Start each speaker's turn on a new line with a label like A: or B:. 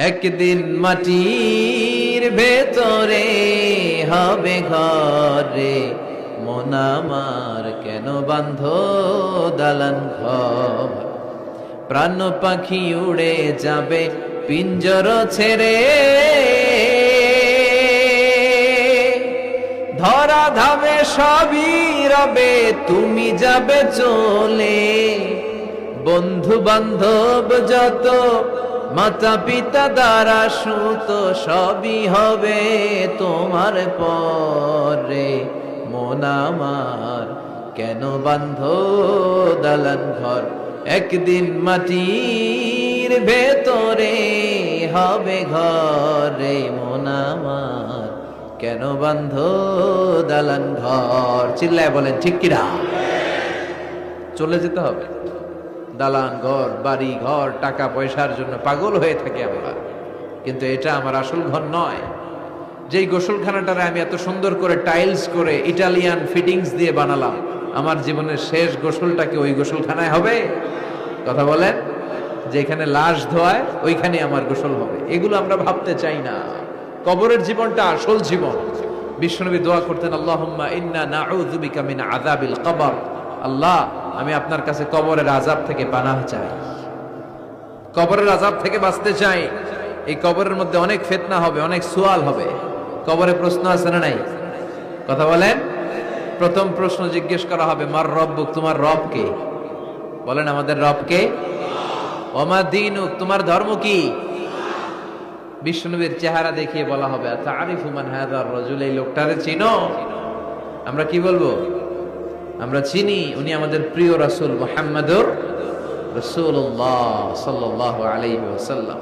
A: একদিন মাটির ভেতরে হবে ঘরে, মন আমার কেন বাঁধ দালান ঘর। প্রাণ পাখি উড়ে যাবে পিঞ্জর ছেড়ে, ধরা ধামে সবই রবে তুমি যাবে চলে। বন্ধু বান্ধব যত মাতা পিতা দ্বারা সুত সবই হবে তোমার পরে, মন আমার কেন বাঁধ দালান ঘর। একদিন মাটির ভেতরে হবে ঘরে, মন আমার কেন বাঁধ দালান ঘর। চিল্লায় বলেন ঠিক কিনা? চলে যেতে হবে। দালান ঘর, বাড়ি ঘর, টাকা পয়সার জন্য পাগল হয়ে থাকি আমরা, কিন্তু এটা আমার আসল ঘর নয়। যেই গোসলখানাটারে আমি এত সুন্দর করে টাইলস করে ইটালিয়ান ফিটিংস দিয়ে বানালাম, আমার জীবনের শেষ গোসলটা কি ওই গোসলখানায় হবে? কথা বলেন। যেখানে লাশ ধোয়ায় ওইখানে আমার গোসল হবে, এগুলো আমরা ভাবতে চাই না। কবরের জীবনটা আসল জীবন। বিশ্বনবী দোয়া করতেন, আল্লাহুম্মা ইন্না নাউযু বিকা মিন আযাবিল কবর। আল্লাহ, আমি আপনার কাছে কবরের আযাব থেকে পানাহ চাই, কবরের আযাব থেকে বাঁচতে চাই। এই কবরের মধ্যে অনেক ফিতনা হবে, অনেক সুয়াল হবে। কবরে প্রশ্ন আছে না নাই? কথা বলেন। প্রথম প্রশ্ন জিজ্ঞেস করা হবে, মার রব্বুক, তোমার রব কে? বলেন, আমাদের রব কে? ওমা দীনুক, তোমার ধর্ম কি? বিশ্বনবীর চেহারা দেখিয়ে বলা হবে, তারিফু মান হাযার রাজুল, এই লোকটারে চিনো? আমরা কি বলবো? আমরা চিনি, উনি আমাদের প্রিয় রাসূল মুহাম্মদুর রাসূলুল্লাহ সাল্লাল্লাহু আলাইহি ওয়াসাল্লাম।